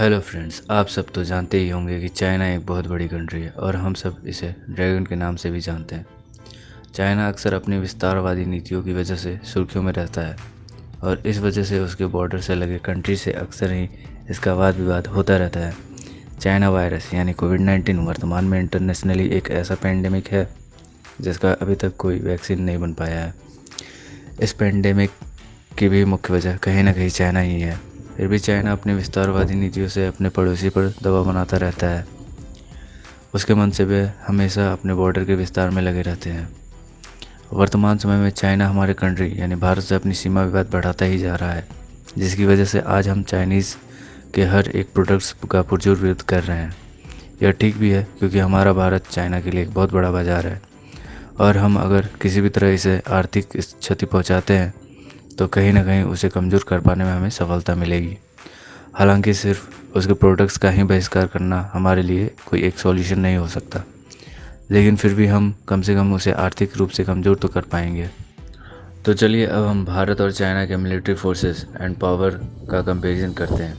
Hello friends, आप सब तो जानते ही होंगे कि चाइना एक बहुत बड़ी कंट्री है और हम सब इसे ड्रैगन के नाम से भी जानते हैं। चाइना अक्सर अपनी विस्तारवादी नीतियों की वजह से सुर्खियों में रहता है और इस वजह से उसके बॉर्डर से लगे कंट्री से अक्सर ही इसका वाद विवाद होता रहता है। चाइना वायरस यानी कोविड-19 वर्तमान में इंटरनेशनली एक ऐसा पेंडेमिक है जिसका अभी तक कोई वैक्सीन नहीं बन पाया है। इस पेंडेमिक की भी मुख्य वजह कहीं ना कहीं चाइना ही है। फिर भी चाइना अपनी विस्तारवादी नीतियों से अपने पड़ोसी पर दबाव बनाता रहता है। उसके मन से वे हमेशा अपने बॉर्डर के विस्तार में लगे रहते हैं। वर्तमान समय में चाइना हमारे कंट्री यानी भारत से अपनी सीमा विवाद बढ़ाता ही जा रहा है, जिसकी वजह से आज हम चाइनीज़ के हर एक प्रोडक्ट्स का पुरजोर विरोध कर रहे हैं। यह ठीक भी है क्योंकि हमारा भारत चाइना के लिए एक बहुत बड़ा बाज़ार है और हम अगर किसी भी तरह इसे आर्थिक क्षति पहुंचाते हैं तो कहीं ना कहीं उसे कमज़ोर कर पाने में हमें सफलता मिलेगी। हालांकि सिर्फ उसके प्रोडक्ट्स का ही बहिष्कार करना हमारे लिए कोई एक सॉल्यूशन नहीं हो सकता, लेकिन फिर भी हम कम से कम उसे आर्थिक रूप से कमज़ोर तो कर पाएंगे। तो चलिए अब हम भारत और चाइना के मिलिट्री फोर्सेस एंड पावर का कंपैरिजन करते हैं।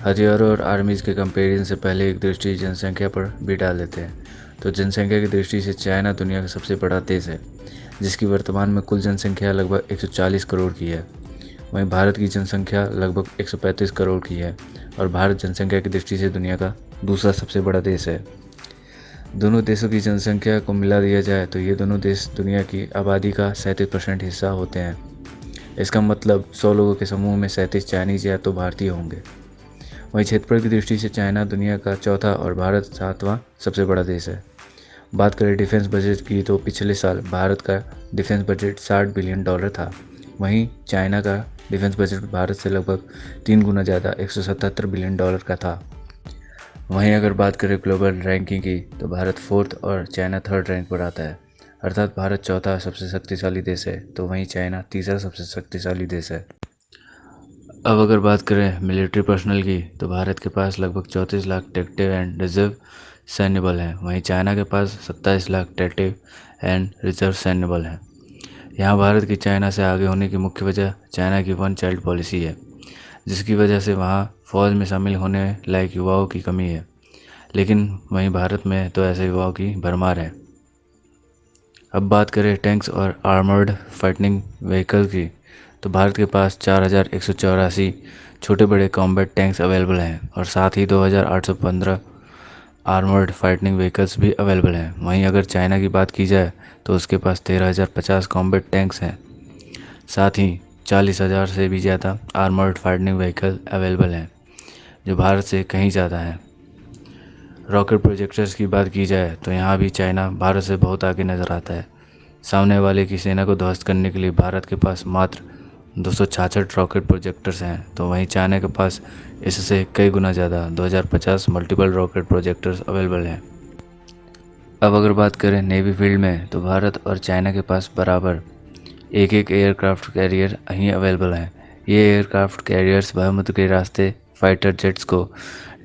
हथियारों और आर्मीज़ के कंपैरिजन से पहले एक दृष्टि जनसंख्या पर भी डाल देते हैं। तो जनसंख्या की दृष्टि से चाइना दुनिया का सबसे बड़ा देश है, जिसकी वर्तमान में कुल जनसंख्या लगभग 140 करोड़ की है। वहीं भारत की जनसंख्या लगभग 135 करोड़ की है और भारत जनसंख्या की दृष्टि से दुनिया का दूसरा सबसे बड़ा देश है। दोनों देशों की जनसंख्या को मिला दिया जाए तो ये दोनों देश दुनिया की आबादी का 37% हिस्सा होते हैं। इसका मतलब 100 लोगों के समूह में 37 चाइनीज़ या तो भारतीय होंगे। वहीं क्षेत्रफल की दृष्टि से चाइना दुनिया का चौथा और भारत 7वां सबसे बड़ा देश है। बात करें डिफेंस बजट की तो पिछले साल भारत का डिफेंस बजट $60 बिलियन था। वहीं चाइना का डिफेंस बजट भारत से लगभग 3 गुना ज़्यादा $177 बिलियन का था। वहीं अगर बात करें ग्लोबल रैंकिंग की तो भारत 4th और चाइना 3rd रैंक पर आता है, अर्थात भारत चौथा सबसे शक्तिशाली देश है तो वहीं चाइना तीसरा सबसे शक्तिशाली देश है। अब अगर बात करें मिलिट्री पर्सनल की तो भारत के पास लगभग 34 लाख एक्टिव एंड रिजर्व सैन्य बल हैं, वहीं चाइना के पास 27 लाख एक्टिव एंड रिजर्व सैन्य बल हैं। यहाँ भारत की चाइना से आगे होने की मुख्य वजह चाइना की वन चाइल्ड पॉलिसी है, जिसकी वजह से वहाँ फ़ौज में शामिल होने लायक युवाओं की कमी है, लेकिन वहीं भारत में तो ऐसे युवाओं की भरमार है। अब बात करें टैंक्स और आर्मर्ड फाइटिंग व्हीकल की तो भारत के पास 4184 छोटे बड़े कॉम्बैट टैंक्स अवेलेबल हैं और साथ ही 2815 आर्मर्ड फाइटिंग व्हीकल्स भी अवेलेबल हैं। वहीं अगर चाइना की बात की जाए तो उसके पास 13,050 कॉम्बैट टैंक्स हैं, साथ ही 40,000 से भी ज़्यादा आर्मर्ड फाइटिंग व्हीकल अवेलेबल हैं, जो भारत से कहीं ज़्यादा हैं। रॉकेट प्रोजेक्टर्स की बात की जाए तो यहाँ भी चाइना भारत से बहुत आगे नज़र आता है। सामने वाले की सेना को ध्वस्त करने के लिए भारत के पास मात्र 266 रॉकेट प्रोजेक्टर्स हैं, तो वहीं चाइना के पास इससे कई गुना ज़्यादा 2050 मल्टीपल रॉकेट प्रोजेक्टर्स अवेलेबल हैं। अब अगर बात करें नेवी फील्ड में तो भारत और चाइना के पास बराबर एक एक एयरक्राफ्ट कैरियर અહીં अवेलेबल हैं। ये एयरक्राफ्ट कैरियर्स समुद्र के रास्ते फाइटर जेट्स को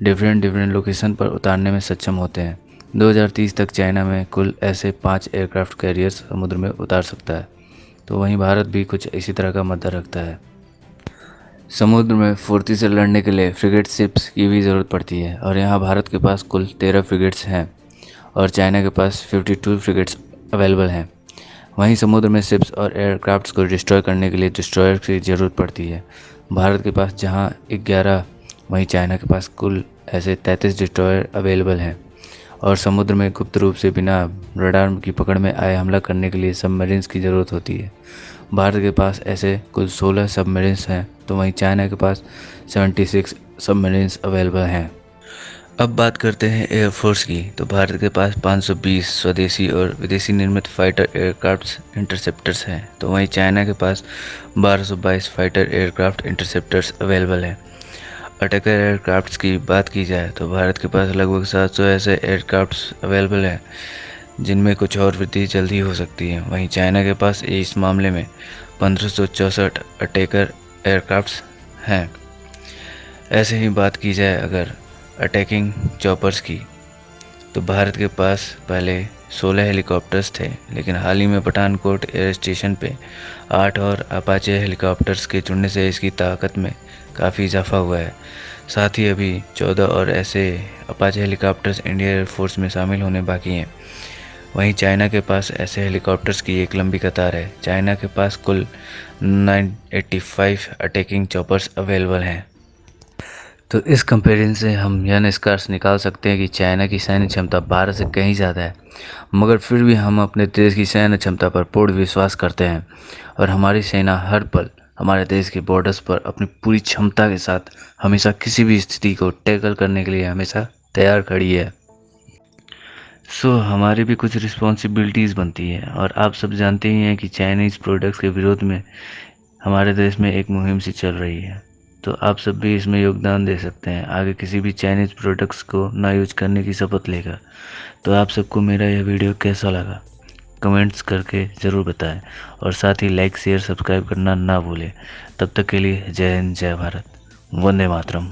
डिफरेंट लोकेशन पर उतारने में सक्षम होते हैं। 2030 तक चाइना में कुल ऐसे 5 एयरक्राफ्ट कैरियर्स समुद्र में उतार सकता है, तो वहीं भारत भी कुछ इसी तरह का मद्दा रखता है। समुद्र में फुर्ती से लड़ने के लिए फ्रिगेट शिप्स की भी ज़रूरत पड़ती है और यहाँ भारत के पास कुल 13 फ्रिगेट्स हैं और चाइना के पास 52 फ्रिगेट्स अवेलेबल हैं। वहीं समुद्र में शिप्स और एयरक्राफ्ट्स को डिस्ट्रॉय करने के लिए डिस्ट्रॉयर की ज़रूरत पड़ती है। भारत के पास जहां 11 वहीं चाइना के पास कुल ऐसे 33 डिस्ट्रॉयर अवेलेबल हैं और समुद्र में गुप्त रूप से बिना रडार की पकड़ में आए हमला करने के लिए सबमरीन्स की ज़रूरत होती है। भारत के पास ऐसे कुल 16 सबमरीन्स हैं, तो वहीं चाइना के पास 76 सबमरीन्स अवेलेबल हैं। अब बात करते हैं एयरफोर्स की तो भारत के पास 520 स्वदेशी और विदेशी निर्मित फाइटर एयरक्राफ्ट्स इंटरसेप्टर्स हैं, तो वहीं चाइना के पास 1222 फाइटर एयरक्राफ्ट इंटरसेप्टर्स अवेलेबल हैं। अटैकर एयरक्राफ्ट्स की बात की जाए तो भारत के पास लगभग 700 ऐसे एयरक्राफ्ट्स अवेलेबल हैं, जिनमें कुछ और वृद्धि जल्दी हो सकती है। वहीं चाइना के पास इस मामले में 1564 अटैकर एयरक्राफ्ट्स हैं। ऐसे ही बात की जाए अगर अटैकिंग चॉपर्स की तो भारत के पास पहले 16 हेलीकॉप्टर्स थे, लेकिन हाल ही में पठानकोट एयर स्टेशन पे 8 और अपाचे हेलीकॉप्टर्स के जुड़ने से इसकी ताकत में काफ़ी इजाफा हुआ है। साथ ही अभी 14 और ऐसे अपाचे हेलीकॉप्टर्स इंडियन एयरफोर्स में शामिल होने बाकी हैं। वहीं चाइना के पास ऐसे हेलीकॉप्टर्स की एक लंबी कतार है। चाइना के पास कुल 985 अटैकिंग चॉपर्स अवेलेबल हैं। तो इस कंपेरिजन से हम यह निष्कर्ष निकाल सकते हैं कि चाइना की सैन्य क्षमता भारत से कहीं ज़्यादा है, मगर फिर भी हम अपने देश की सैन्य क्षमता पर पूर्ण विश्वास करते हैं और हमारी सेना हर पल हमारे देश के बॉर्डर्स पर अपनी पूरी क्षमता के साथ हमेशा किसी भी स्थिति को टैकल करने के लिए हमेशा तैयार खड़ी है। हमारी भी कुछ रिस्पॉन्सिबिलिटीज़ बनती है और आप सब जानते ही हैं कि चाइनीज़ प्रोडक्ट्स के विरोध में हमारे देश में एक मुहिम सी चल रही है। तो आप सब भी इसमें योगदान दे सकते हैं, आगे किसी भी चाइनीज़ प्रोडक्ट्स को ना यूज करने की शपथ लेकर। तो आप सबको मेरा यह वीडियो कैसा लगा कमेंट्स करके ज़रूर बताएं और साथ ही लाइक शेयर सब्सक्राइब करना ना भूलें। तब तक के लिए जय हिंद, जय भारत, वंदे मातरम।